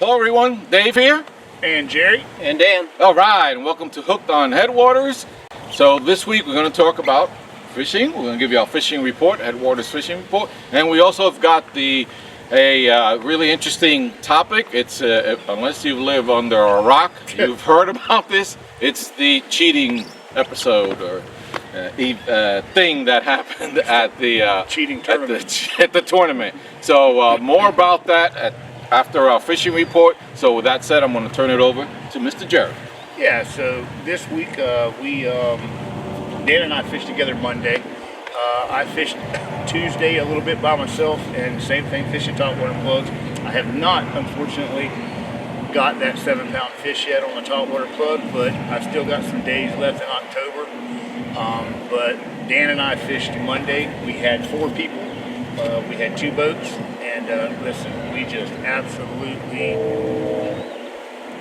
Hello everyone, Dave here. And Jerry. And Dan. Alright, and welcome to Hooked on Headwaters. So this week we're going to talk about fishing. We're going to give you our fishing report, Headwaters fishing report. And we also have got a really interesting topic. It's, unless you live under a rock, you've heard about this. It's the cheating episode or thing that happened at the cheating tournament. At the tournament. So more about that after our fishing report. So with that said, I'm going to turn it over to Mr. Jerry. Yeah, so this week Dan and I fished together Monday. I fished Tuesday a little bit by myself, and same thing, fishing topwater plugs. I have not, unfortunately, got that 7-pound fish yet on the topwater plug, but I've still got some days left in October. But Dan and I fished Monday. We had 4 people. We had 2 boats, and listen, we just absolutely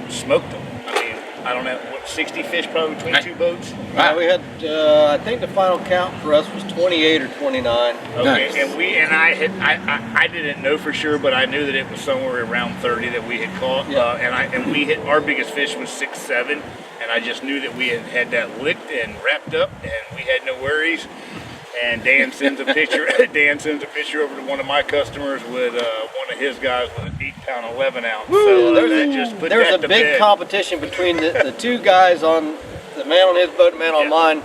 smoked them. I mean, I don't know, 60 fish probably between 2 boats? Wow. We had, I think the final count for us was 28 or 29. Okay, Nice. I didn't know for sure, but I knew that it was somewhere around 30 that we had caught. Yeah. And we hit, our biggest fish was 6'7", and I just knew that we had that licked and wrapped up, and we had no worries. And Dan sends a picture. Dan sends a picture over to one of my customers with one of his guys with an 8-pound 11-ounce. So that just put There's that a to big bed. competition between the 2 guys on the man on his boat, and man on mine.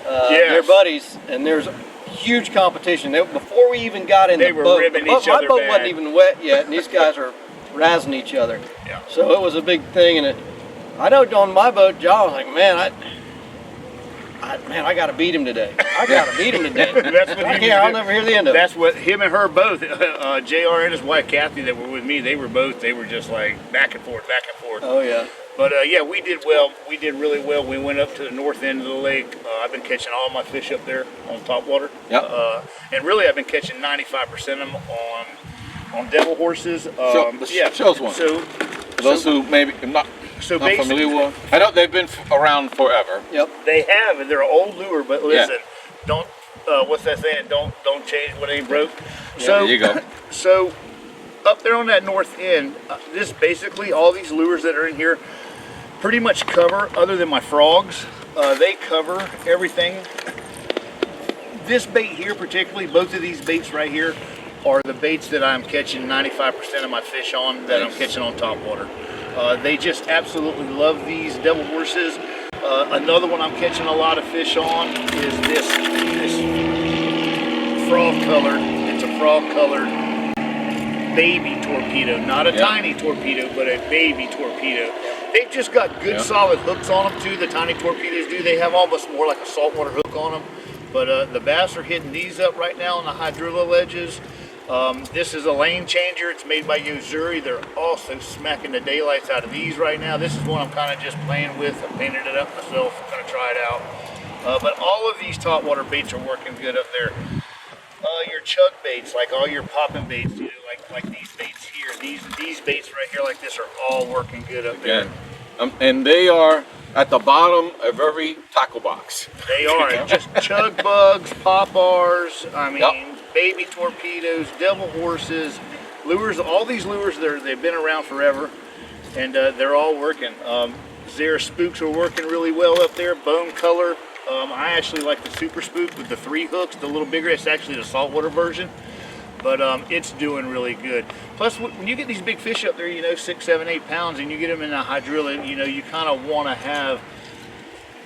Yes. They're buddies, and there's huge competition. Before we even got in They the were boat, ribbing my each other boat bad. wasn't even wet yet, and these guys are razzing each other. Yeah. So it was a big thing, and I know on my boat, John was like, man, I got to beat him today. I got to beat him today. That's what he was I'll doing. never hear the end of it. That's what him and her both, JR and his wife Kathy that were with me, they were just like back and forth. Oh, yeah. But yeah, we did well. We did really well. We went up to the north end of the lake. I've been catching all my fish up there on topwater. Yep. And really, I've been catching 95% of them on devil horses. Show us one. So For those who maybe not familiar with, I know they've been around forever. Yep. they have, and they're an old lure. But listen, don't what's that saying? Don't change what ain't broke. So There you go. So up there on that north end, this basically all these lures that are in here pretty much cover, other than my frogs, they cover everything. This bait here particularly, both of these baits right here are the baits that I'm catching 95% of my fish on, that I'm catching on topwater. They just absolutely love these devil horses. Another one I'm catching a lot of fish on is this frog colored. It's a frog colored baby torpedo, not a tiny torpedo, but a baby torpedo. They've just got good solid hooks on them too. The tiny torpedoes do. They have almost more like a saltwater hook on them. But the bass are hitting these up right now on the hydrilla ledges. This is a lane changer. It's made by Yozuri. They're also smacking the daylights out of these right now. This is one I'm kind of just playing with. I painted it up myself. I'm going to try it out. But all of these topwater baits are working good up there. Your chug baits, like all your popping baits, you know, like these baits here, these baits right here like this are all working good up there. And they are at the bottom of every tackle box. They are just chug bugs, pop-bars, I mean, baby torpedoes, devil horses, lures. All these lures, they've been around forever, and they're all working. Zara spooks are working really well up there. Bone color. I actually like the super spook with the 3 hooks, the little bigger. It's actually the saltwater version, but it's doing really good. Plus, when you get these big fish up there, you know, 6, 7, 8 pounds, and you get them in a hydrilla, you know, you kind of want to have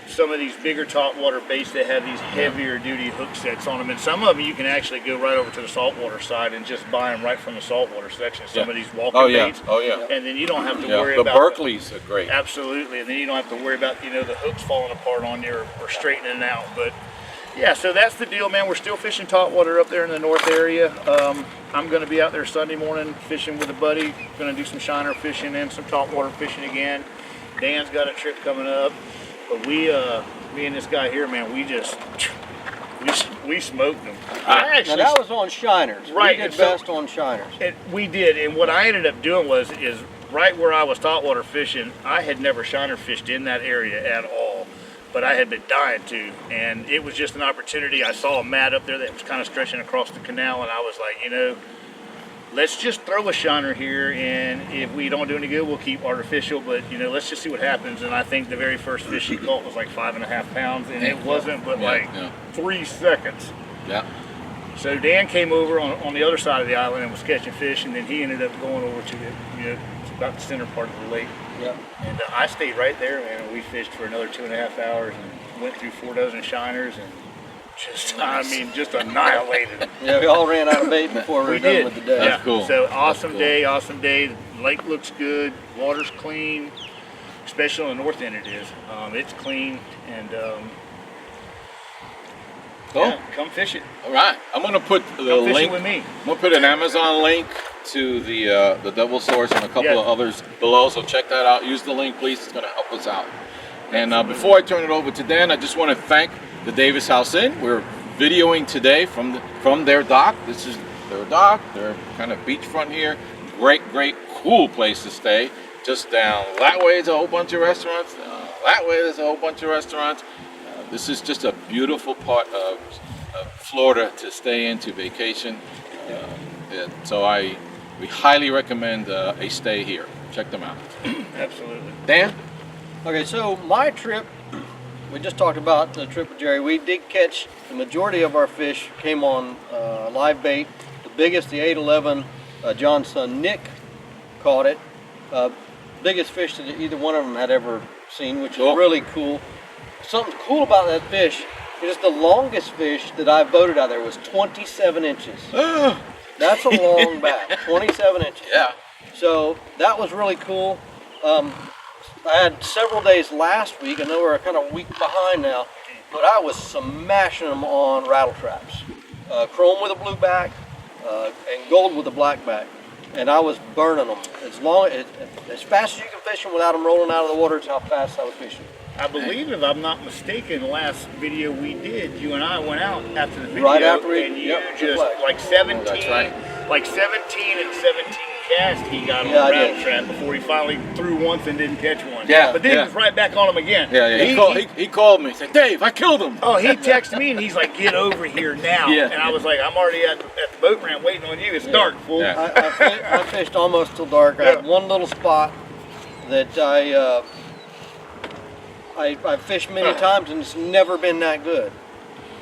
some of these bigger topwater baits that have these heavier duty hook sets on them. And some of them you can actually go right over to the saltwater side and just buy them right from the saltwater section. Some of these walking baits. Oh yeah. And then you don't have to worry the about Berkeleys are great. Absolutely. And then you don't have to worry about, you know, the hooks falling apart on you or straightening out. But yeah, so that's the deal, man. We're still fishing topwater up there in the north area. I'm going to be out there Sunday morning fishing with a buddy. Going to do some shiner fishing and some topwater fishing again. Dan's got a trip coming up. But me and this guy here, man, we smoked them. Now that was on shiners. Right, We did and so- best on shiners. We did, and what I ended up doing is right where I was topwater fishing, I had never shiner fished in that area at all, but I had been dying to, and it was just an opportunity. I saw a mat up there that was kind of stretching across the canal, and I was like, you know, let's just throw a shiner here, and if we don't do any good, we'll keep artificial, but you know, let's just see what happens. And I think the very first fish he caught was like 5.5 pounds, and it wasn't but 3 seconds. Yeah. So Dan came over on the other side of the island and was catching fish, and then he ended up going over to the, you know, about the center part of the lake. Yeah. And I stayed right there, man, and we fished for another 2.5 hours and went through 4 dozen shiners and just, I mean, just annihilated them. Yeah, we all ran out of bait before we were done with the day. That's cool. So awesome day, awesome day. The lake looks good, water's clean, especially on the north end it is. It's clean, and Cool. yeah, come fish it. All right. I'm gonna put the Come fishing link. with me. I'm gonna put an Amazon link to the Devil Source and a couple of others below. So check that out. Use the link, please. It's gonna help us out. And before I turn it over to Dan, I just want to thank the Davis House Inn. We're videoing today from their dock. This is their dock. Their kind of beachfront here. Great, cool place to stay. Just down that way is a whole bunch of restaurants. That way there's a whole bunch of restaurants. This is just a beautiful part of Florida to stay in, to vacation. So we highly recommend a stay here. Check them out. Absolutely. Dan? Okay, so my trip, we just talked about the trip with Jerry. We did catch the majority of our fish came on live bait. The biggest, the 811, John's son Nick caught it. Biggest fish that either one of them had ever seen, which is really cool. Something cool about that fish is the longest fish that I boated out there was 27 inches. That's a long back, 27 inches. Yeah. So that was really cool. I had several days last week. I know we're kind of a week behind now, but I was smashing them on rattle traps. Chrome with a blue back and gold with a black back. And I was burning them. As fast as you can fish them without them rolling out of the water is how fast I was fishing. I believe, if I'm not mistaken, the last video we did, you and I went out after the video, Right after we- and you yep, just right. like 17, That's right. like 17 and 17 cast. He got on Yeah, I the rattle did. trap before he finally threw once and didn't catch one. Yeah, but then yeah. he was right back on him again. Yeah. He called me. He said, "Dave, I killed him." Oh, he texted me and he's like, "Get over here now!" Yeah. And I was like, "I'm already at the boat ramp waiting on you. It's dark, fool." Yeah. I fished almost till dark. I had one little spot that I fished many times and it's never been that good.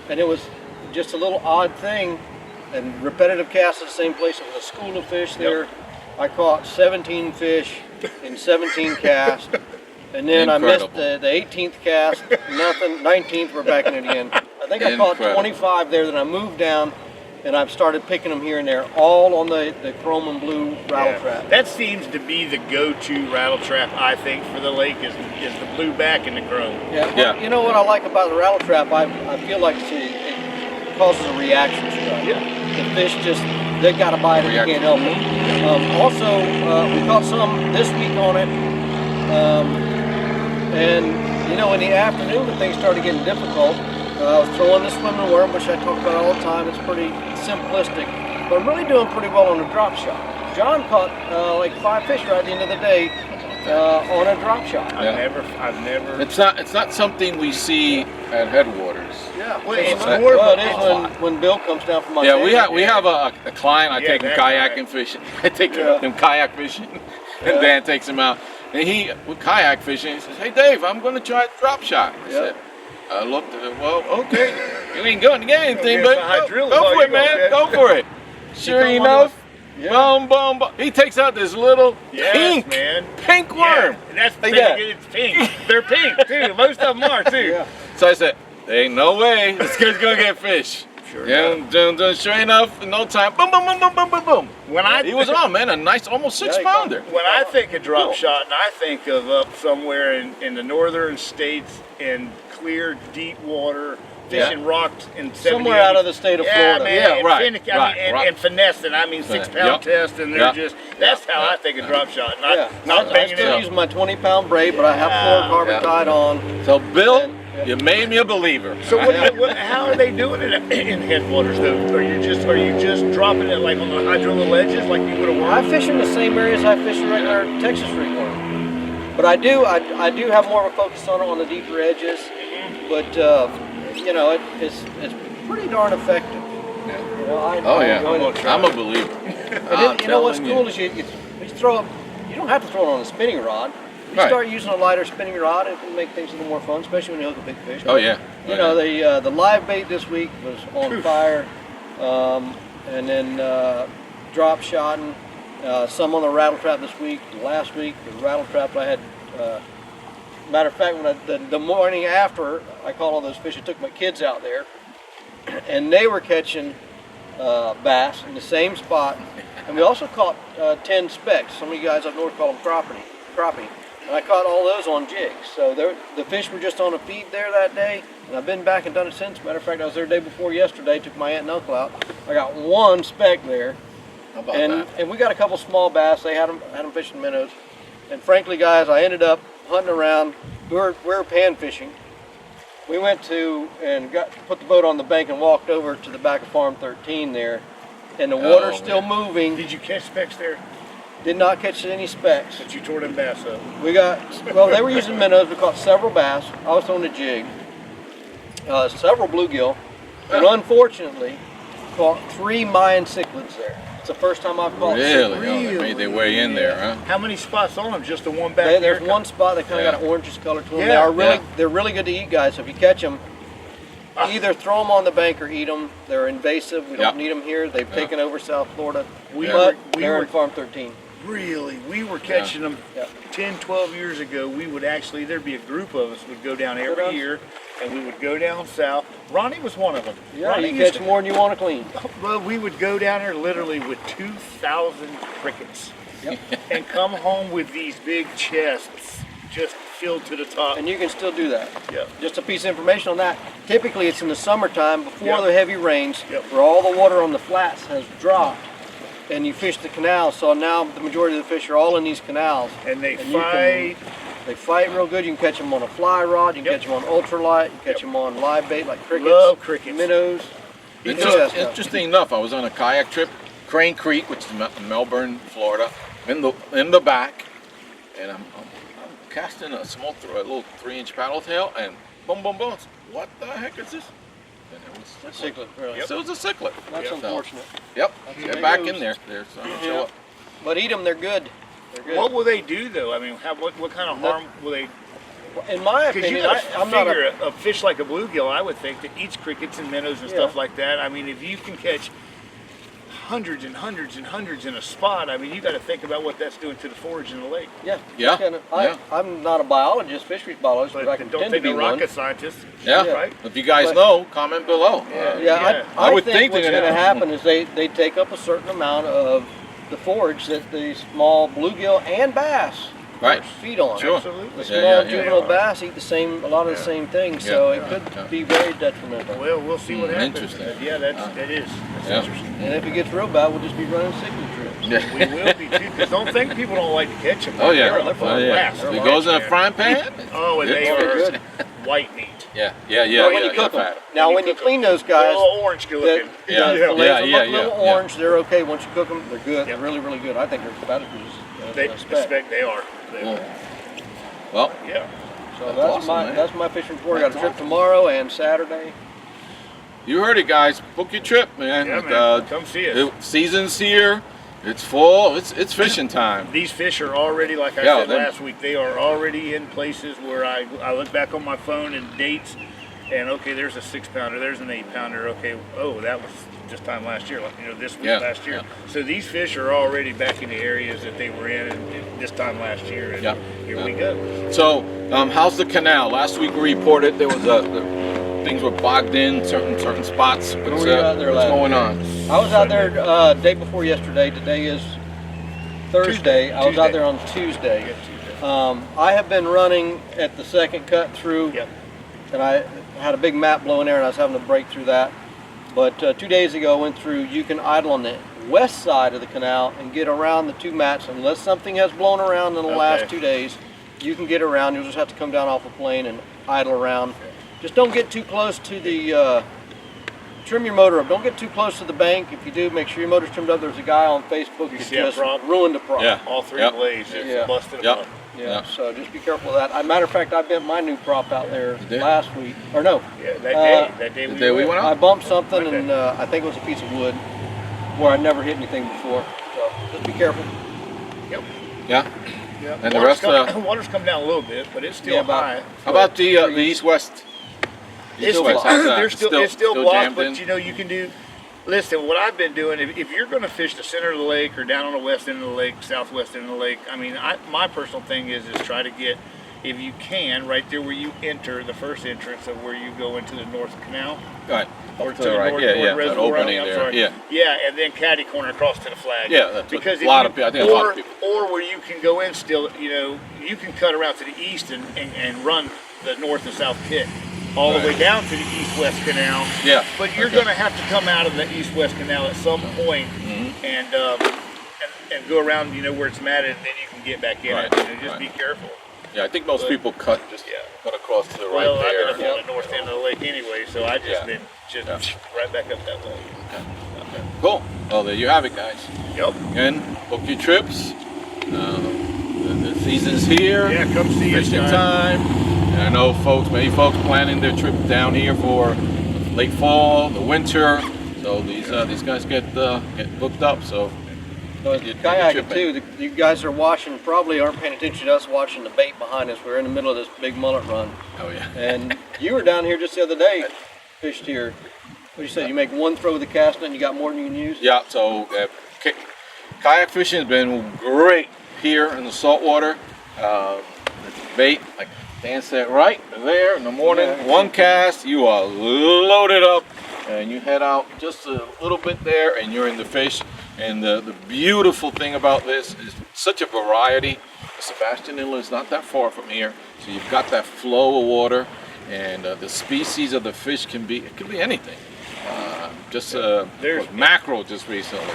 And it was just a little odd thing and repetitive casts at the same place. It was a school of fish there. I caught 17 fish in 17 casts. And then I missed the 18th cast, nothing, 19th, we're back in it again. I think I caught 25 there, then I moved down and I've started picking them here and there, all on the chrome and blue rattle trap. That seems to be the go-to rattle trap, I think, for the lake is the blue back and the chrome. Yeah. You know what I like about the rattle trap? I feel like it causes a reaction strike. Yeah. The fish just, they've got to bite it, you can't help it. Also, we caught some this week on it. And, you know, in the afternoon when things started getting difficult, I was throwing the swimming worm, which I talk about all the time. It's pretty simplistic, but I'm really doing pretty well on the drop shot. John caught like 5 fish right at the end of the day on a drop shot. I've never. It's not something we see at Headwaters. Yeah, Well, it's well, more it is when Bill comes down from Yeah, Montana. we have a client. I take him that's kayaking right. fishing. I take him kayak fishing, and Dan takes him out. And he with kayak fishing. He says, "Hey Dave, I'm going to try a drop shot." I said, I looked at it. Well, okay, you ain't going to get anything, Guess but the high drill is go all for you it, man. gonna Go get. for it. Sure enough, boom, boom, boom. He takes out this little pink worm. Yeah, and that's the Like thing. that. It's pink. They're pink too. Most of them are too. Yeah. So I said, "There ain't no way this kid's gonna get fish." Sure. Sure enough, in no time, boom, boom, boom, boom, boom, boom, boom. He was on, man, a nice, almost 6-pounder. When I think of drop shot, and I think of up somewhere in the northern states in clear, deep water, fishing rocks in 70, somewhere out of the state of Florida. Man, Yeah, and right, finicky, right, and finessing. I mean, 6-pound test, and they're just. That's how I think of drop shot. Not I banging still it use my 20-pound braid, but I have fluorocarbon tied on. So, Bill, you made me a believer. So how are they doing it in Headwaters though? Are you just dropping it like on the hydrilla ledges like you would have I wormed? fish in the same areas I fish in regular Texas ringworm, but I do have more of a focus on the deeper edges. But you know, it's pretty darn effective. You know, I enjoy it. I'm a believer. then, you know what's cool is you throw up. You don't have to throw it on a spinning rod. You start using a lighter spinning rod, it can make things a little more fun, especially when you hook a big fish. Oh yeah. You know, the live bait this week was on fire, and then drop shotting. Some on the rattle trap this week. Last week, the rattle trap I had. Matter of fact, when the morning after I caught all those fish, I took my kids out there, and they were catching bass in the same spot. And we also caught 10 specks. Some of you guys up north call them crappie. And I caught all those on jigs. So the fish were just on a feed there that day, and I've been back and done it since. Matter of fact, I was there the day before yesterday, took my aunt and uncle out. I got one speck there. How about that? And we got a couple small bass. They had them fishing minnows. And frankly, guys, I ended up hunting around. We were pan fishing. We went to and put the boat on the bank and walked over to the back of Farm 13 there. And the water's still moving. Did you catch specks there? Did not catch any specks. But you tore them bass up. Well, they were using minnows. We caught several bass. I was throwing a jig. Several bluegill. And unfortunately, caught 3 Mayan cichlids there. It's the first time I've caught Really? cichlids. Oh, they made their way in there, huh? How many spots on them? Just the one back there? There's one spot that kind of got an orangish color to them. Yeah. They're really good to eat, guys. So if you catch them, either throw them on the bank or eat them. They're invasive. We don't need them here. They've taken over South Florida. They're in Farm 13. Really? We were catching them 10, 12 years ago. We would actually, there'd be a group of us would go down every year, and we would go down south. Ronnie was one of them. Yeah, Ronnie you catch more than you want to clean. Well, we would go down there literally with 2,000 crickets and come home with these big chests just filled to the top. And you can still do that. Yeah. Just a piece of information on that. Typically, it's in the summertime before the heavy rains, where all the water on the flats has dropped, and you fish the canals. So now the majority of the fish are all in these canals. And they fight. They fight real good. You can catch them on a fly rod. You can catch them on ultralight. You can catch them on live bait like crickets. Love crickets. Minnows. Interesting enough, I was on a kayak trip, Crane Creek, which is in Melbourne, Florida, in the back, and I'm casting a little 3-inch paddle tail, and boom, boom, boom. What the heck is this? And it was a cichlid. Really. So it was a cichlid. That's unfortunate. Yep. They're back in there. They're starting to show up. But eat them. They're good. They're good. What will they do though? I mean, what kind of harm will they? In my opinion, I'm not a fish like a bluegill. I would think that eats crickets and minnows and stuff like that. I mean, if you can catch hundreds and hundreds and hundreds in a spot, I mean, you got to think about what that's doing to the forage in the lake. I'm not a biologist, fisheries biologist, but I can don't tend to be a rocket scientist. Yeah. Right? If you guys know, comment below. I would think what's going to happen is they take up a certain amount of the forage that the small bluegill and bass feed on. Sure. Absolutely. The small juvenile bass eat a lot of the same things, so it could be very detrimental. Well, we'll see what happens. Interesting. Yeah, that is. That's interesting. And if it gets real bad, we'll just be running cichlid trips. Yeah. We will be too, because don't think people don't like to catch them. Oh yeah. They're It goes in a frying pan. Oh, and they are good. White meat. Yeah. When you cook them. Now, when you clean those guys, a little orange looking. little orange. They're okay once you cook them. They're good. They're really, really good. I think they're about as good as They are. Well, So that's my fishing report. I got a trip tomorrow and Saturday. You heard it, guys. Book your trip, man. Yeah, man. Come see us. The season's here. It's full. It's fishing time. These fish are already, like I said last week, they are already in places where I look back on my phone and dates, and okay, there's a 6-pounder, there's an 8-pounder. Okay, that was this time last year, this week last year. So these fish are already back in the areas that they were in this time last year, and here we go. So, how's the canal? Last week we reported there was things were bogged in certain spots. What's going on? I was out there day before yesterday. Today is Thursday. I was out there on Tuesday. I have been running at the second cut through, and I had a big map blowing there, and I was having to break through that. But 2 days ago, I went through. You can idle on the west side of the canal and get around the 2 mats, unless something has blown around in the last 2 days. You can get around. You'll just have to come down off a plane and idle around. Just don't get too close to the, trim your motor up. Don't get too close to the bank. If you do, make sure your motor's trimmed up. There's a guy on Facebook who just ruined the prop. Yeah. All 3 blades, busted them up. Yeah, so just be careful of that. As a matter of fact, I bent my new prop out there last week. Or no. Yeah, that day we went out. I bumped something, and I think it was a piece of wood where I'd never hit anything before. So just be careful. Yep. Yeah. Yep. And the rest, water's come down a little bit, but it's still high. How about the east-west? It's still, it's still blocked, jammed but in? you know, you can do. Listen, what I've been doing, if you're going to fish the center of the lake or down on the west end of the lake, southwest end of the lake, I mean, my personal thing is try to get, if you can, right there where you enter the first entrance of where you go into the North Canal. Right. Or to the North that Reservoir. opening there. Yeah, and then caddy corner across to the flag. Yeah, that's because a lot of people. I think a lot of people. Or where you can go in still, you know, you can cut around to the east and run the north and south pit all the way down to the east-west canal. Yeah. But you're going to have to come out of the east-west canal at some point and go around, you know, where it's matted, and then you can get back in it. You know, just be careful. Yeah, I think most people cut across to the right well, there. I've been up on the north end of the lake anyway, so I just been right back up that way. Okay. Cool. Well, there you have it, guys. Yep. Again, book your trips. The season's here. Yeah, come see us. Fishing time. And I know many folks planning their trip down here for late fall, the winter. So these guys get booked up. So Kayaking too. You guys are watching, probably aren't paying attention to us watching the bait behind us. We're in the middle of this big mullet run. Oh yeah. And you were down here just the other day, fished here. What you said? You make one throw with the cast net and you got more than you can use? Yeah. So kayak fishing has been great here in the saltwater. Bait, like Dan said, right there in the morning, one cast, you are loaded up, and you head out just a little bit there, and you're in the fish. And the beautiful thing about this is such a variety. Sebastian Inlet is not that far from here, so you've got that flow of water, and the species of the fish can be anything. There's mackerel just recently.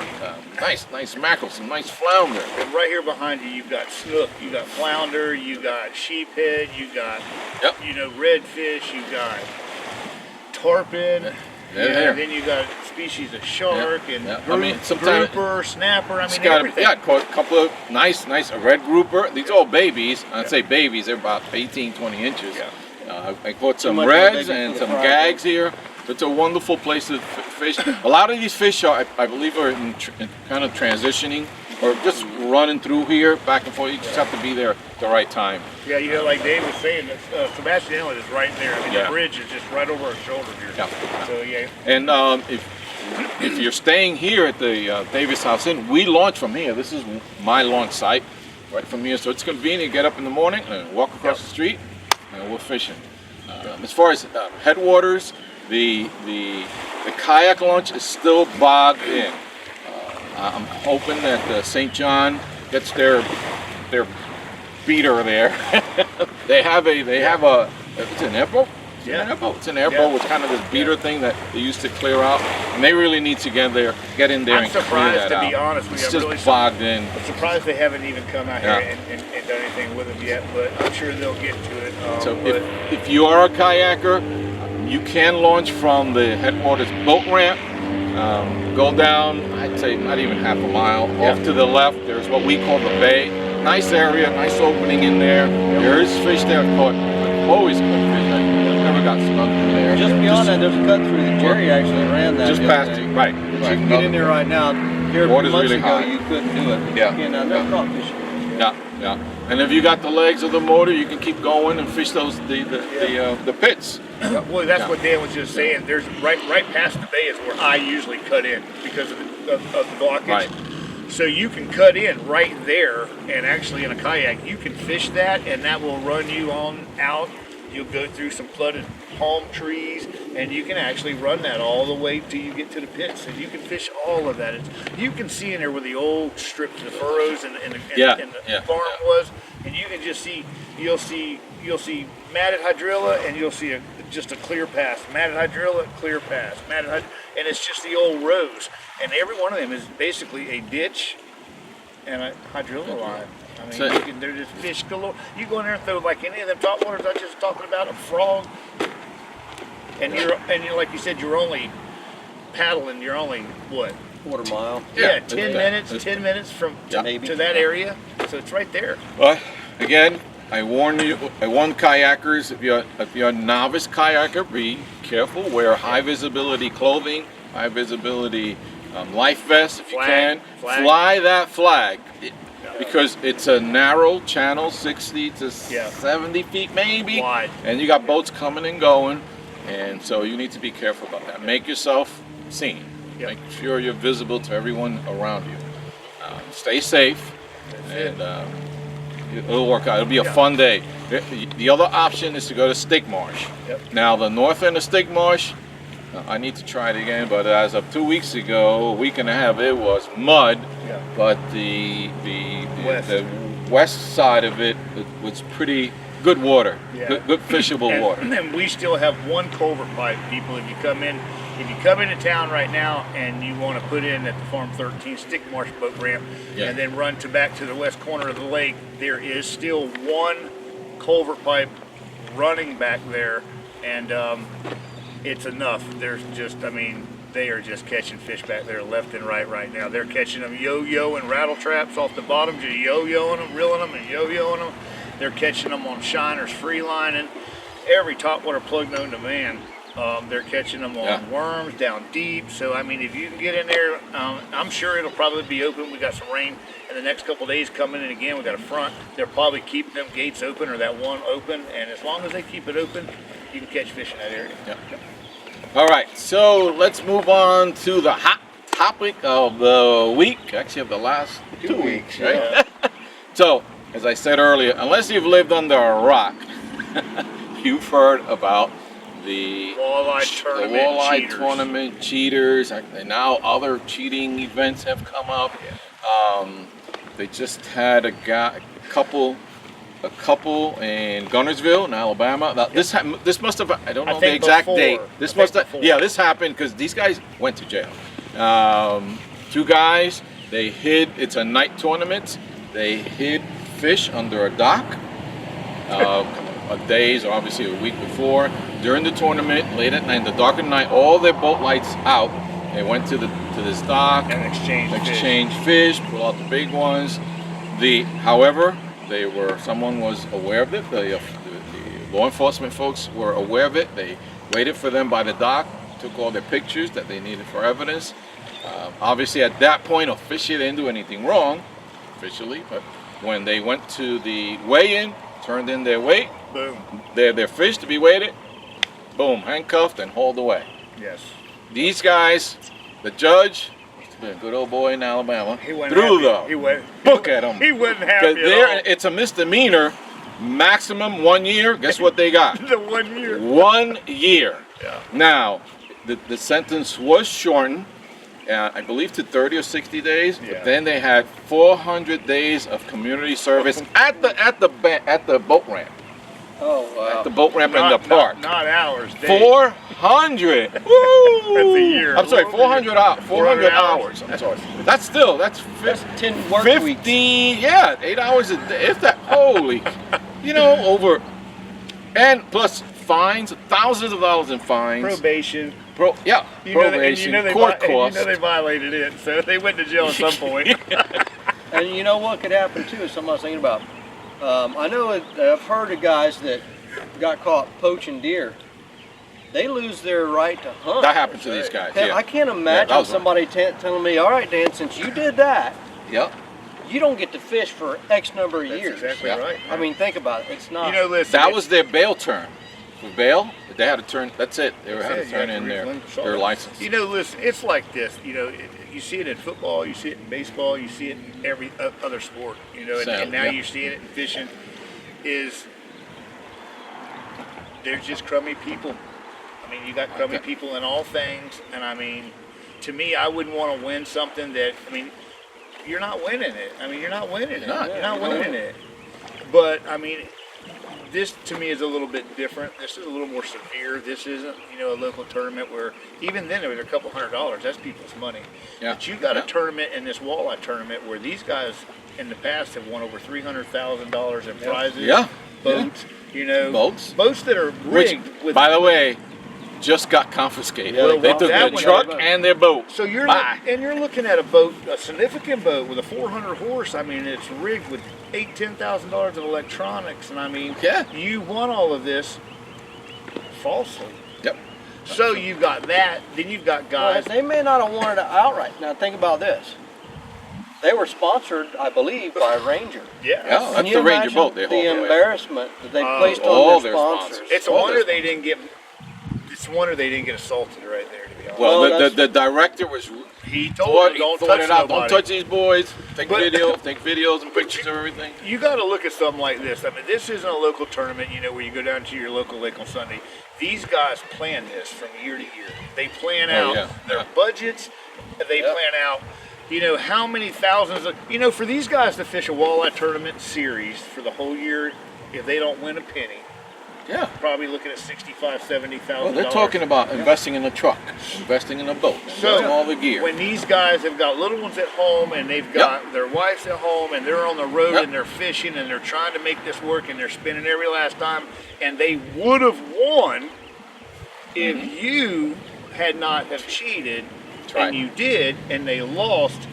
Nice mackerel, some nice flounder. And right here behind you, you've got snook, you got flounder, you got sheephead, you got you know, redfish, you got tarpon. And then you got species of shark and grouper, snapper. I mean, everything. Yeah, caught a couple of nice a red grouper. These are all babies. I'd say babies. They're about 18, 20 inches. Yeah. I caught some reds and some gags here. It's a wonderful place to fish. A lot of these fish are, I believe, are kind of transitioning or just running through here back and forth. You just have to be there at the right time. Yeah, you know, like Dave was saying, Sebastian Inlet is right there. I mean, the bridge is just right over our shoulder here. Yeah. So And if you're staying here at the Davis House Inn, we launch from here. This is my launch site, right from here. So it's convenient. Get up in the morning and walk across the street, and we're fishing. As far as headwaters, the kayak launch is still bogged in. I'm hoping that St. John gets their beater there. they have a it's an airboat. It's an airboat with kind of this beater thing that they used to clear out, and they really need to get in there and clear that out. I'm surprised, to be honest with you. It's just bogged in. I'm surprised they haven't even come out here and done anything with them yet, but I'm sure they'll get to it. So if you are a kayaker, you can launch from the Headwaters boat ramp. Go down, I'd say not even half a mile. Off to the left, there's what we call the bay. Nice area, nice opening in there. There is fish there. Always good fish. I've never got snuck in there. Just beyond that, there's a cut through. Jerry actually ran that. Just past you, right. You can get in there right now. Here Water's months really ago, high. you couldn't do it. They're caught fishing. Yeah. And if you got the legs of the motor, you can keep going and fish the pits. Well, that's what Dan was just saying. There's right past the bay is where I usually cut in because of the blockage. Right. So you can cut in right there, and actually in a kayak, you can fish that, and that will run you on out. You'll go through some flooded palm trees, and you can actually run that all the way till you get to the pits, and you can fish all of that. You can see in there where the old strips, the furrows, and the farm was, and you can just see. You'll see matted hydrilla, and you'll see just a clear pass. Matted hydrilla, clear pass. And it's just the old rows, and every one of them is basically a ditch and a hydrilla line. I mean, they're just fish galore. You go in there and throw like any of them top waters I was just talking about, a frog, and you're like you said, you're only paddling. You're only what? Quarter mile. Yeah, 10 minutes from to that area. So it's right there. Well, again, I warn kayakers, if you're a novice kayaker, be careful. Wear high visibility clothing, high visibility life vest if you can. Flag. Fly that flag. Because it's a narrow channel, 60 to 70 feet maybe, Wide. and you got boats coming and going, and so you need to be careful about that. Make yourself seen. Yep. Make sure you're visible to everyone around you. Stay safe, and it'll work out. It'll be a fun day. The other option is to go to Stick Marsh. Yep. Now the north end of Stick Marsh, I need to try it again, but as of 2 weeks ago, a week and a half, it was mud. Yeah. But the West. west side of it was pretty good water, Yeah. good fishable water. And then we still have one culvert pipe, people. If you come into town right now and you want to put in at the Farm 13 Stick Marsh boat ramp, Yeah. and then run back to the west corner of the lake, there is still one culvert pipe running back there, and it's enough. There's just, I mean, they are just catching fish back there left and right now. They're catching them yo-yo and rattle traps off the bottom, just yo-yoing them, reeling them, and yo-yoing them. They're catching them on shiners, free lining, every topwater plug known to man. They're catching them on worms down deep. So, I mean, if you can get in there, I'm sure it'll probably be open. We got some rain in the next couple of days coming in again. We got a front. They're probably keeping them gates open, or that one open. And as long as they keep it open, you can catch fish in that area. Yeah. All right, so let's move on to the hot topic of the week. Actually, of the last 2 weeks, right? Yeah. So, as I said earlier, unless you've lived under a rock, you've heard about the walleye tournament cheaters. And now other cheating events have come up. They just had a couple in Gunnersville in Alabama. Now, this must have, I don't know the exact date. This happened because these guys went to jail. 2 guys, they hid, it's a night tournament. They hid fish under a dock. Days, or obviously a week before. During the tournament, late at night, in the dark of night, all their boat lights out. They went to this dock and exchanged fish, pull out the big ones. However, someone was aware of it. The law enforcement folks were aware of it. They waited for them by the dock, took all their pictures that they needed for evidence. Obviously, at that point, officially, they didn't do anything wrong, officially. But when they went to the weigh-in, turned in their weight, boom, their fish to be weighted, boom, handcuffed and hauled away. Yes. These guys, the judge, he's been a good old boy in Alabama, He went book at him. He wasn't happy at all. It's a misdemeanor, maximum 1 year. Guess what they got? The 1 year. 1 year. Yeah. Now, the sentence was shortened, I believe to 30 or 60 days. Yeah. But then they had 400 days of community service at the boat ramp. Oh, wow. At the boat ramp in the park. Not hours. 400. Woo! That's a year. I'm sorry, 400 hours. I'm sorry. That's 10 work 50, weeks. 8 hours a day. If that, holy, over, and plus fines, thousands of dollars in fines. Probation. Probation, court costs. They violated it, so they went to jail at some point. And you know what could happen too is something I was thinking about. I know I've heard of guys that got caught poaching deer. They lose their right to hunt. That happened to these guys. I can't imagine somebody telling me, "All right, Dan, since you did that, you don't get to fish for X number of years." Exactly right. I mean, think about it. It's not. Listen, that was their bail term. For bail, they had to turn. That's it. They had to turn in their license. Listen, it's like this. You see it in football, you see it in baseball, you see it in every other sport. And now you're seeing it in fishing. There's just crummy people. I mean, you got crummy people in all things, and I mean, to me, I wouldn't want to win something that. I mean, you're not winning it. You're not winning it. You're not winning it. But I mean. This to me is a little bit different. This is a little more severe. This isn't, a local tournament where even then it was a couple $100. That's people's money. Yeah. But you got a tournament in this walleye tournament where these guys in the past have won over $300,000 in prizes. Yeah. Boats. Boats that are rigged. Which, by the way, just got confiscated. They took their truck and their boat. So you're looking at a boat, a significant boat with a 400 horse. I mean, it's rigged with $10,000 of electronics, and I mean, you won all of this falsely. Yep. So you've got that. Then you've got guys. They may not have wanted it outright. Now think about this. They were sponsored, I believe, by Ranger. Yeah. Yeah, that's the Ranger boat. They The hold embarrassment that they placed all on their their sponsors. sponsors. It's a wonder they didn't get. It's a wonder they didn't get assaulted right there. To be honest. Well, Well, the director was he told them, don't touch nobody. Don't touch these boys. Take But- videos and pictures of everything. You got to look at something like this. I mean, this isn't a local tournament, you know, where you go down to your local lake on Sunday. These guys plan this from year to year. They plan out their budgets. They plan out, you know, how many thousands of, you know, for these guys to fish a walleye tournament series for the whole year, if they don't win a penny, Yeah. probably looking at $65,000, $70,000. Well, they're talking about investing in a truck, investing in a boat, investing all the gear. When these guys have got little ones at home and they've got their wives at home and they're on the road and they're fishing and they're trying to make this work and they're spending every last dime, and they would have won if you had not have cheated and you did and they lost.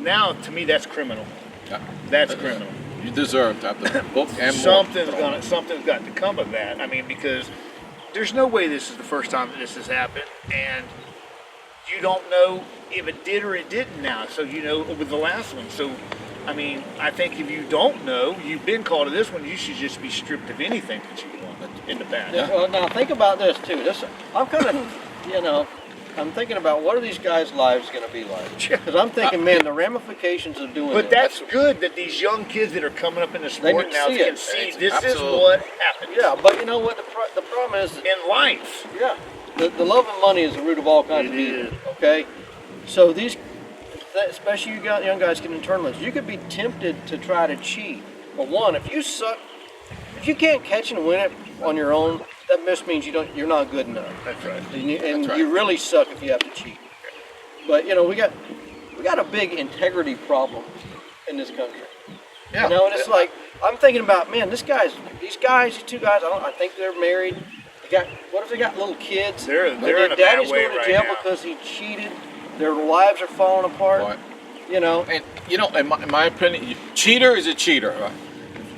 Now, to me, that's criminal. Yeah. That's criminal. You deserve to have the book and Something's got to come of that. I mean, because there's no way this is the first time that this has happened, and you don't know if it did or it didn't now. So you know with the last one. So I mean, I think if you don't know, you've been called to this one, you should just be stripped of anything that you won in the past. Yeah, well, now think about this too. I'm kind of, you know, I'm thinking about what are these guys' lives going to be like? Because I'm thinking, man, the ramifications of doing But this. that's good that these young kids that are coming up in the They sport can now see can it. see this Absolutely. is what happens Yeah, but you know what the problem is? in life. Yeah, the love of money is the root of all kinds of It evil. is. Okay, so these, especially you got young guys getting in tournaments, you could be tempted to try to cheat. But one, if you suck, if you can't catch and win it on your own, that just means you're not good enough. That's right. And That's right. you really suck if you have to cheat. But you know, we got a big integrity problem in this country. Yeah. You know, and it's like I'm thinking about, man, these two guys, I think they're married. What if they got little kids? They're in a bad daddy's way going to right jail now. because he cheated. Their lives are falling apart. Right. You know. And you know, in my opinion, cheater is a cheater. Right?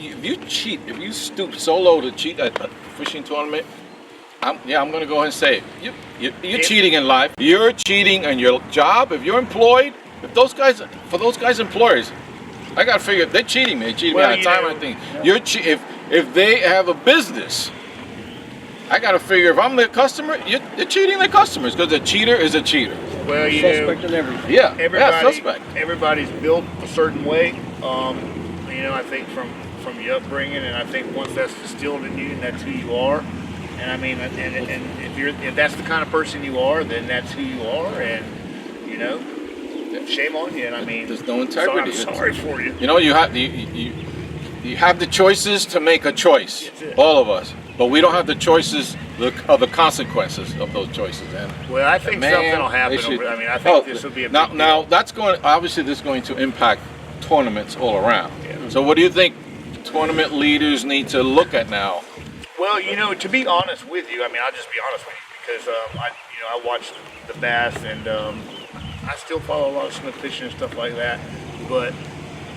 If you cheat, if you stoop so low to cheat at a fishing tournament, I'm going to go ahead and say it. You're cheating in life. You're cheating in your job. If you're employed, for those guys' employers, I got to figure they're cheating me. They're cheating me out of time. I think if they have a business, I got to figure if I'm their customer, you're cheating their customers because a cheater is a cheater. Well, you Suspect know, in everything. Yeah, suspect. Everybody's built a certain way. You know, I think from your upbringing, and I think once that's distilled in you, and that's who you are. And I mean, and if that's the kind of person you are, then that's who you are, and you know, shame on you. And I mean, There's no integrity. So I'm sorry for you. You know, you have the choices to make a choice, That's it. all of us, but we don't have the choices of the consequences of those choices. And Well, I think man, something will happen. they should- I mean, I think this will be a big deal. now that's going. Obviously, this is going to impact tournaments all around. Yeah. So, what do you think tournament leaders need to look at now? Well, you know, to be honest with you, I mean, I'll just be honest with you because I watch the bass and I still follow a lot of snook fishing and stuff like that, but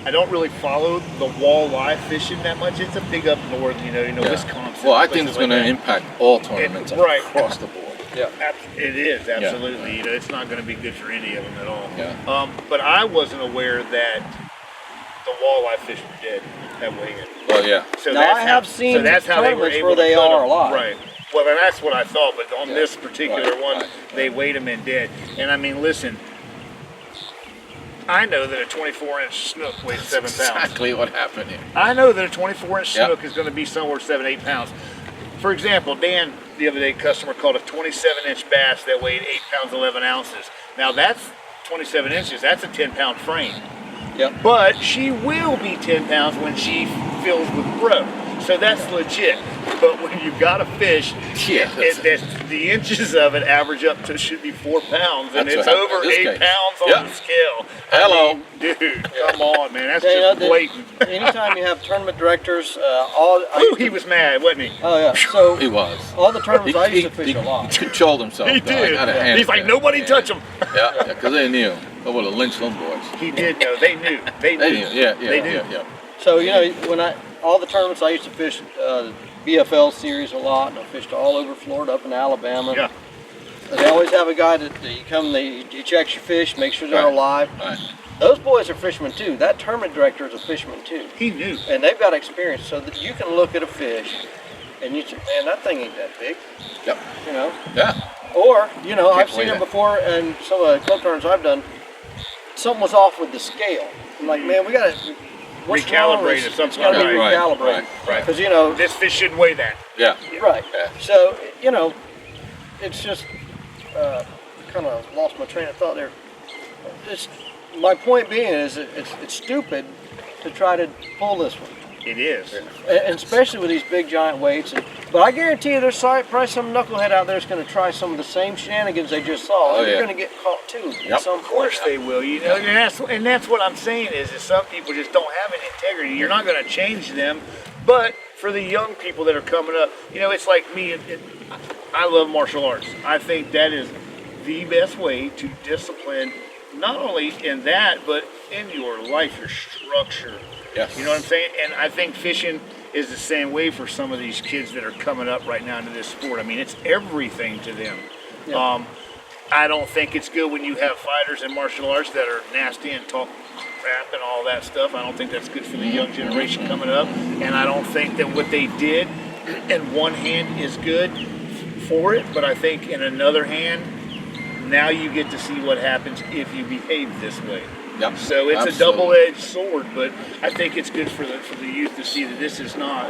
I don't really follow the walleye fishing that much. It's a big up north, you know, Yeah. Wisconsin. Well, I think it's places going to like that. impact all tournaments right. across the board. Yeah. It is absolutely. You know, it's not going to be good for any of them at all. Yeah. But I wasn't aware that the walleye fish were dead that way in. Well, yeah. So Now, that's I have seen that's how they were tournaments able where to they cut are them. alive. Right. Well, and that's what I thought, but on Yeah. this particular Right, one, right. they weighed them in dead. And I mean, listen, I know that a 24-inch snook weighs 7 pounds. Exactly what happened here. I know that a 24-inch Yeah. snook is going to be somewhere 7-8 pounds. For example, Dan, the other day, customer caught a 27-inch bass that weighed 8 pounds 11 ounces. Now that's 27 inches. That's a 10-pound frame. Yep. But she will be 10 pounds when she fills with growth. So that's legit. But when you've got a fish, Yeah, the inches of it average up to should be 4 pounds, and That's it's what happened over in this 8 case. pounds on Yeah. the scale. Hello. I mean, dude, come on, man. That's Yeah, just blatant. Anytime you have tournament directors, Ooh, he was mad, wasn't he? Oh yeah. So He was. all the tournaments I used to fish a lot. He controlled himself. He though. I did. gotta hand He's it like, to him. nobody Yeah. touch him. Yeah, because they knew. They would have lynched them boys. He did know. They knew. They They knew. knew. Yeah, They knew. yeah. So you know, when all the tournaments I used to fish BFL series a lot, and I fished all over Florida, up in Alabama. Yeah. They always have a guy that he checks your fish, make sure they're Right. alive. Right. Those boys are fishermen too. That tournament director is a fisherman too. He knew. And they've got experience so that you can look at a fish and you say, man, that thing ain't that big. Yep. You know? Yeah. Or, you know, I've Can't seen weigh it that. before and some of the club tournaments I've done, something was off with the scale. I'm like, man, we gotta Recalibrate it, It's something gotta be like that. recalibrated. Right. Because, you know, This fish shouldn't weigh that. Yeah. right. Yeah. So, you know, it's just, kind of lost my train of thought there. My point being is that it's stupid to try to pull this one. It is. And especially with these big giant weights. But I guarantee you there's probably some knucklehead out there that's going to try some of the same shenanigans they just saw. Oh, and they're yeah. going to get caught too. Yep. At some Of course point. they will, you know, and that's what I'm saying is that some people just don't have an integrity. You're not going to change them, but for the young people that are coming up, you know, it's like me. I love martial arts. I think that is the best way to discipline, not only in that, but in your life, your structure. Yes. You know what I'm saying? And I think fishing is the same way for some of these kids that are coming up right now into this sport. I mean, it's everything to them. Yeah. I don't think it's good when you have fighters in martial arts that are nasty and talk crap and all that stuff. I don't think that's good for the young generation coming up. And I don't think that what they did in one hand is good for it. But I think in another hand, now you get to see what happens if you behave this way. Yep. So it's Absolutely. a double-edged sword, but I think it's good for the youth to see that this is not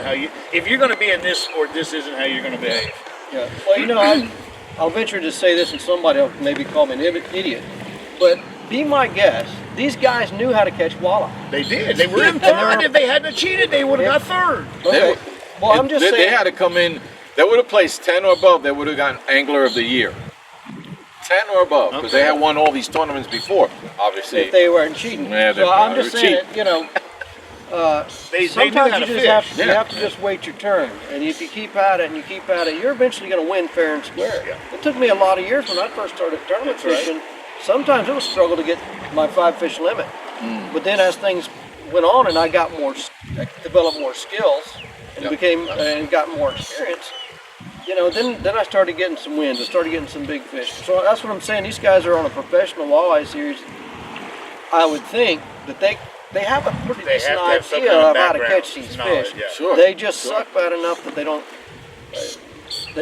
how you. If you're going to be in this sport, this isn't how you're going to behave. Yeah. Well, you know, I'll venture to say this, and somebody will maybe call me an idiot, but be my guest. These guys knew how to catch walleye. They did. They were in third. If they hadn't cheated, they would have got third. Okay. Well, I'm just saying. They had to come in. They would have placed 10 or above. They would have gotten Angler of the Year. 10 or above, because they had won all these tournaments before, obviously. If they weren't cheating. Yeah, so I'm just were saying, you know, They knew sometimes how you to just fish. you have to just wait your turn. And if you keep at it and you keep at it, you're eventually going to win fair and square. Yeah. It took me a lot of years when I first started tournament That's right. fishing. Sometimes it was a struggle to get my 5-fish limit. But then as things went on and I developed more skills and got more experience, you know, then I started getting some wins. I started getting some big fish. So that's what I'm saying. These guys are on a professional walleye series. I would think that they have a pretty They decent have to have some idea kind of of how to background, catch these knowledge, fish. yeah. Sure. They just suck bad enough that they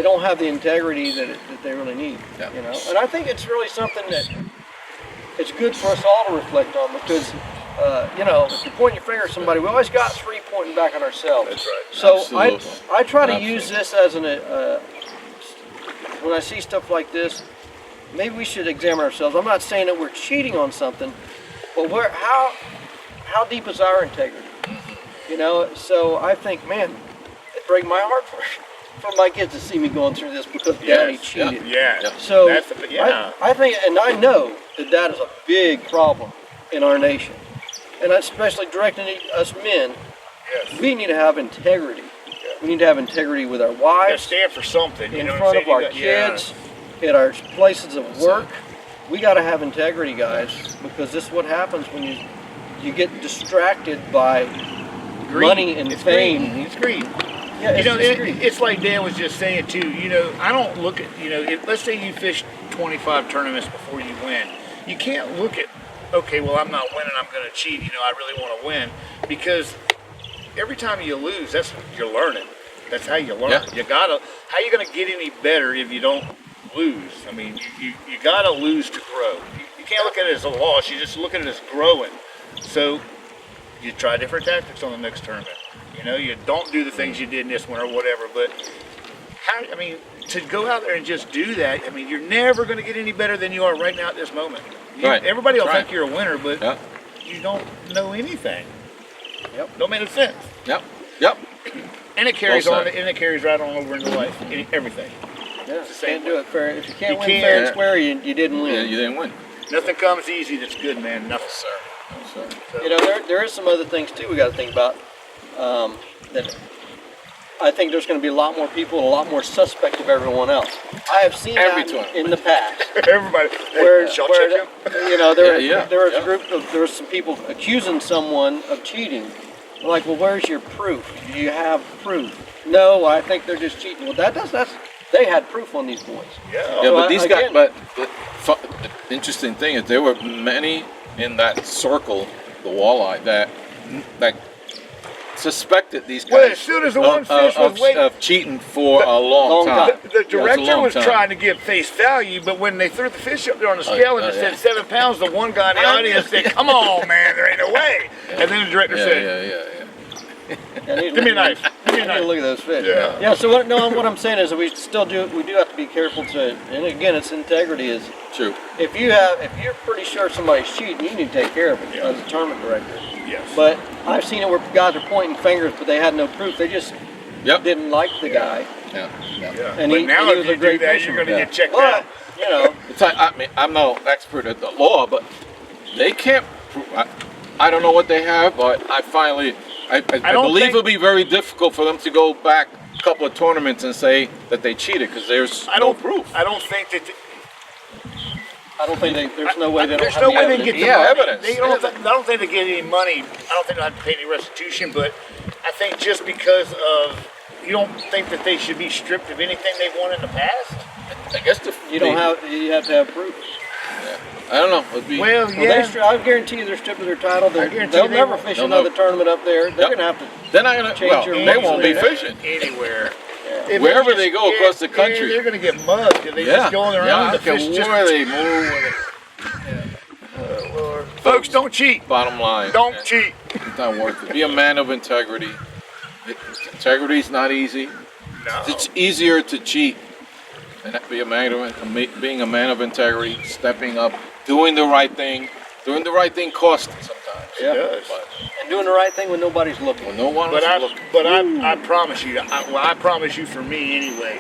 don't have the integrity that they really need. Yeah. You know, and I think it's really something that it's good for us all to reflect on because. You know, if you point your finger at somebody, we always got 3 pointing back at ourselves. That's right. So Absolutely. I try to Absolutely. use this as when I see stuff like this, maybe we should examine ourselves. I'm not saying that we're cheating on something, but how deep is our integrity? You know, so I think, man, it breaks my heart for my kids to see me going through this because Daddy cheated. Yeah. So That's I think, and I know that is a big problem in our nation. And especially directing us men, Yes. we need to have integrity. We need to have integrity with our You gotta wives, stand for something. You in know front what of I'm our saying? You got- kids, at our places of work. We got to have integrity, guys, because this is what happens when you get distracted by Greed. money and It's fame. Greed. It's greed. Yeah, You know, it's greed. it's like Dan was just saying too. You know, I don't look at, you know, let's say you fish 25 tournaments before you win. You can't look at, okay, well, I'm not winning, I'm going to cheat. You know, I really want to win, because every time you lose, you're learning. That's how you learn. Yeah. How you going to get any better if you don't lose? I mean, you got to lose to grow. You can't look at it as a loss. You just look at it as growing. So you try different tactics on the next tournament. You know, you don't do the things you did in this one or whatever, but to go out there and just do that, I mean, you're never going to get any better than you are right now at this moment. Right. Everybody will That's right. think you're a winner, but Yeah. you don't know anything. Yep. Don't make any sense. Yep. Yep. And it carries Well on, said. and it carries right on over into life. Everything. Yeah, the same can't do it fair. If you can't You win can't. fair and square, you didn't win. Yeah, you didn't win. Nothing comes easy that's good, man. Nothing. So, You know, there is some other things too we got to think about. That I think there's going to be a lot more people, and a lot more suspect of everyone else. I have seen Every that tournament. in the past. Everybody. Where Y'all check him? you know, there Yeah, there was some people accusing someone of cheating. I'm like, well, where's your proof? Do you have proof? No, I think they're just cheating. Well, that's they had proof on these boys. Yeah. Yeah, So but these guys. again- But the interesting thing is there were many in that circle, the walleye, that suspected these guys. Well, as soon as the one fish was waiting, of cheating for a long long time. time. the Yeah, it's a director long was time. trying to give face value, but when they threw the fish up there on the scale and it yeah. said 7 pounds, the one guy in the audience said, "Come on, man, there ain't no way." And then the director said, "Give me a knife. Give me a I need to knife." look at those fish. Yeah. So what I'm saying is that we do have to be careful to, and again, it's integrity is, True. if you're pretty sure somebody's cheating, you need to take care of it Yeah. as a tournament director. Yes. But I've seen it where guys are pointing fingers, but they had no proof. They just Yep. didn't like the guy. Yeah. Yeah. And But he- now and he if was you a do great that, fisherman. you're going to get checked But out. you know, I mean, I'm no expert at the law, but they can't prove. I don't know what they have, but I don't believe think- it'll be very difficult for them to go back a couple of tournaments and say that they cheated because there's no proof. I don't think that. there's no way they don't There's have no the way they evidence. get the Yeah, money. evidence. I don't think they get any money. I don't think they'll have to pay any restitution. But I think just because of, you don't think that they should be stripped of anything they've won in the past. I guess You have to have proof. I don't know. It'd be, Well, Well, yeah. I guarantee you they're stripped of their title. guarantee They'll they never won't. fish They'll another never. tournament up there. They're Yep. gonna have to. they're not gonna. Change Well, your they won't be Anywhere. fishing. Anywhere. Yeah. If Wherever just- they go across the country. they're going to get mugged if they just go on their own. I The don't care fish just. where they move. Lord. Folks, don't cheat. Bottom line, Don't cheat. it's not worth it. Be a man of integrity. Integrity is not easy. No. It's easier to cheat than be a man of, being a man of integrity, stepping up, doing the right thing. Doing the right thing costs sometimes. Yeah. It does. But And doing the right thing when nobody's looking. when no one But is looking, I promise you, I promise you, for me anyway.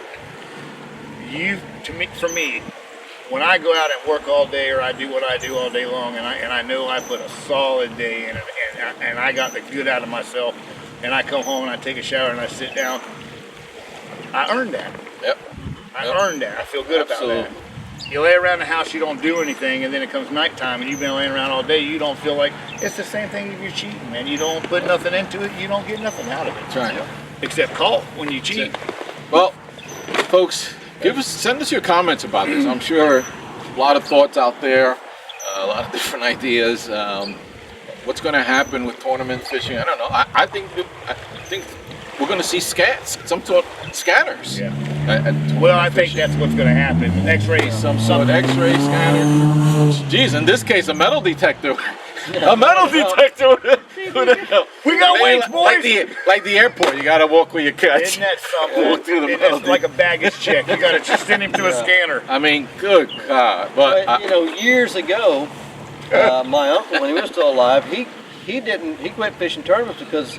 For me, when I go out and work all day, or I do what I do all day long, and I know I put a solid day in it, and I got the good out of myself, and I come home and I take a shower and I sit down, I earned that. yep. I Yep. earned that. I feel good Absolutely. about that. You lay around the house, you don't do anything, and then it comes nighttime, and you've been laying around all day. You don't feel like it's the same thing if you're cheating, man. You don't put nothing into it, you don't get nothing out of it. That's right. Except caught when you cheat. Well, folks, send us your comments about this. I'm sure a lot of thoughts out there, a lot of different ideas. What's going to happen with tournament fishing? I don't know. I think we're going to see some sort of scanners. Yeah. At Well, I tournament think fishing. that's what's going to happen. X-rays, Some sort of X-ray scanner. Geez, in this case, a metal detector. A metal detector. Who the hell? We got weights, Like boys. like the airport, you gotta walk with your catch. Isn't that something? Walk through the metal It's like a baggage check. You got to just send him to a scanner. I mean, good God! But But you know, years ago, my uncle, when he was still alive, he quit fishing tournaments because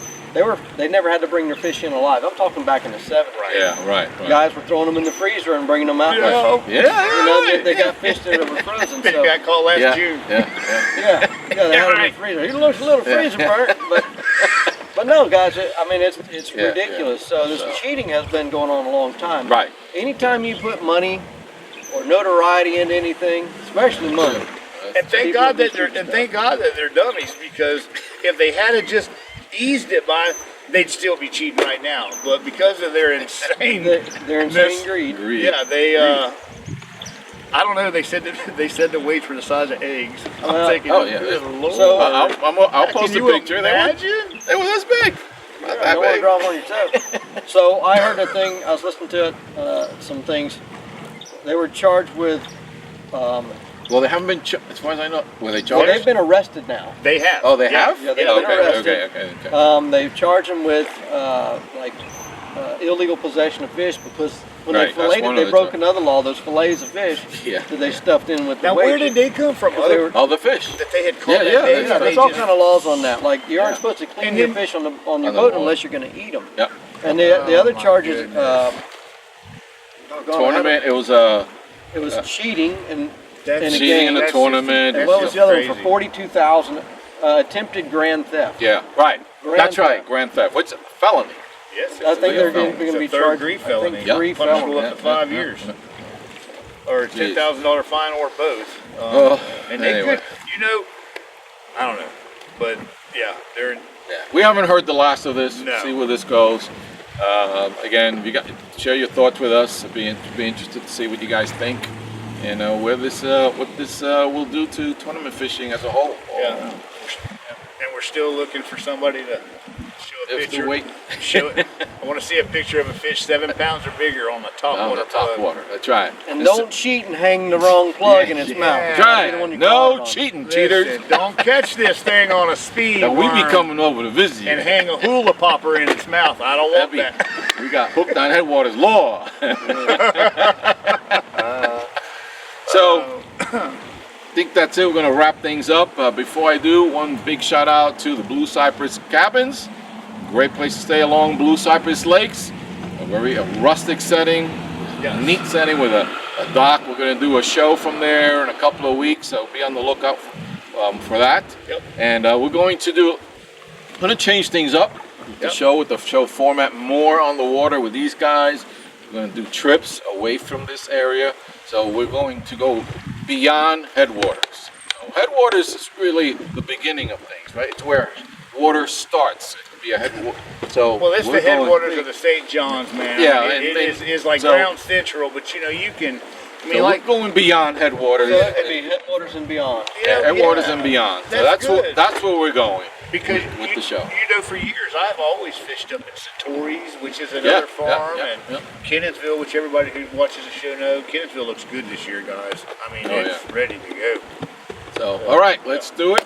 they never had to bring their fish in alive. I'm talking back in the 70s. yeah, right. Guys were throwing them in the freezer and bringing them out. You like- know, Yeah, You know, they got fish that were frozen. they So got caught last yeah, June. yeah. they had them in right. the freezer. He looks a little freezer burnt, but no, guys. I mean, it's Yeah, ridiculous. So this cheating has been going on a long time. Right. Anytime you put money or notoriety into anything, especially money. And thank God that they're dummies, because if they had just eased it by, they'd still be cheating right now. But because of their insane, Their insane greed. yeah, they I don't know. They said the weights were the size of eggs. I'm thinking, oh, yeah. good Lord. So, I'll post Can a you picture. imagine? They were this big. Not I that don't want to big. drive on your toes. So I heard a thing. I was listening to it. Some things. They were charged with. Well, they haven't been, as far as I know, were they Well, they've charged? been arrested now. They have. Oh, they have? Yeah, they've Yeah, been Okay, arrested. okay. They've charged them with illegal possession of fish because when Right, they that's filleted, one of they the broke charges. another law. Those fillets of fish Yeah. that they stuffed in with Now, the weight. where did they come from? Because they Other, were- All the fish. that they had caught Yeah, that yeah, day? yeah, There's all kind of laws on that. Like you aren't supposed to clean And your then- fish on your On the boat water. unless you're going to eat them. Yep. And the other my charges. goodness. Tournament, it was It was cheating and That's And cheating in the that's tournament. Just, what was the other one? For crazy. 42,000 attempted grand theft. Yeah, right. Grand That's right, theft. grand theft. What's a felony? Yes, it's I think legal they're going felony. to be It's a third charged. degree I think felony. Yeah. three Punishable felonies. up to 5 years, or a Jeez. $10,000 fine, or both. Oh, And they anyway. could, I don't know, but yeah, they're We haven't heard the last of this. No. See where this goes. Again, share your thoughts with us. I'd be interested to see what you guys think, and what this will do to tournament fishing as a whole. Yeah. And we're still looking for somebody to show a picture. Show it. I want to see a picture of a fish 7 pounds or bigger on the top water. Top water. That's right. And don't cheat and hang the wrong plug in its mouth. Try it. No cheating, cheaters. Don't catch this thing on a speed Now, we be line coming over to visit you. and hang a hula popper in its mouth. I don't want that. We got hooked on Headwaters law. So, I think that's it. We're going to wrap things up. Before I do, one big shout out to the Blue Cypress cabins. Great place to stay along Blue Cypress Lakes. A very rustic setting, neat setting with a dock. We're going to do a show from there in a couple of weeks, so be on the lookout for that. Yep. And we're going to change things up with the show format, more on the water with these guys. We're going to do trips away from this area. So we're going to go beyond Headwaters. So Headwaters is really the beginning of things, right? It's where water starts. It could be a headwater. So well, it's the headwaters of the St. John's, man. Yeah, it is like Ground Central, but you know you can. I mean, so like we're going beyond Headwaters. So it could be Headwaters and beyond. Headwaters and beyond. So that's where we're going. Because with the show. You know, for years I've always fished up at Satori's, which is another farm, and Kenansville, which everybody who watches the show knows. Kenansville looks good this year, guys. I mean, it's ready to go. So, all right, let's do it.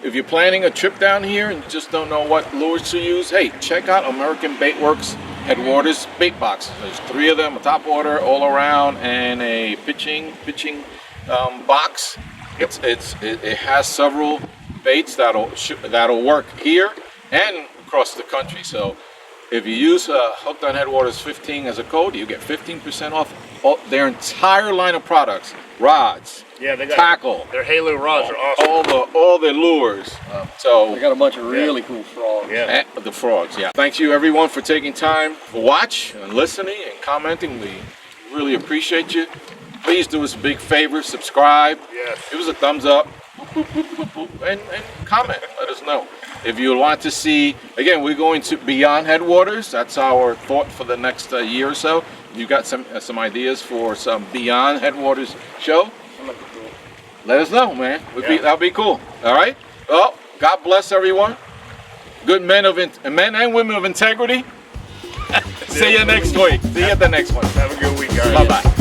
If you're planning a trip down here and just don't know what lures to use, hey, check out American Baitworks Headwaters bait boxes. There's 3 of them, a top water all around, and a pitching box. It has several baits that'll work here and across the country. So if you use Hooked on Headwaters 15 as a code, you get 15% off their entire line of products, rods, they got tackle. Their Halo rods are awesome. All their lures. So they got a bunch of really cool frogs. Yeah, the frogs. Yeah. Thank you everyone for taking time to watch and listening and commenting. We really appreciate you. Please do us a big favor, subscribe. Yes. Give us a thumbs up. And comment. Let us know if you want to see. Again, we're going to beyond Headwaters. That's our thought for the next year or so. If you got some ideas for some beyond Headwaters show, let us know, man. That'd be cool. All right. Well, God bless everyone. Good men and women of integrity. See you next week. See you at the next one. Have a good week, guys. Bye bye.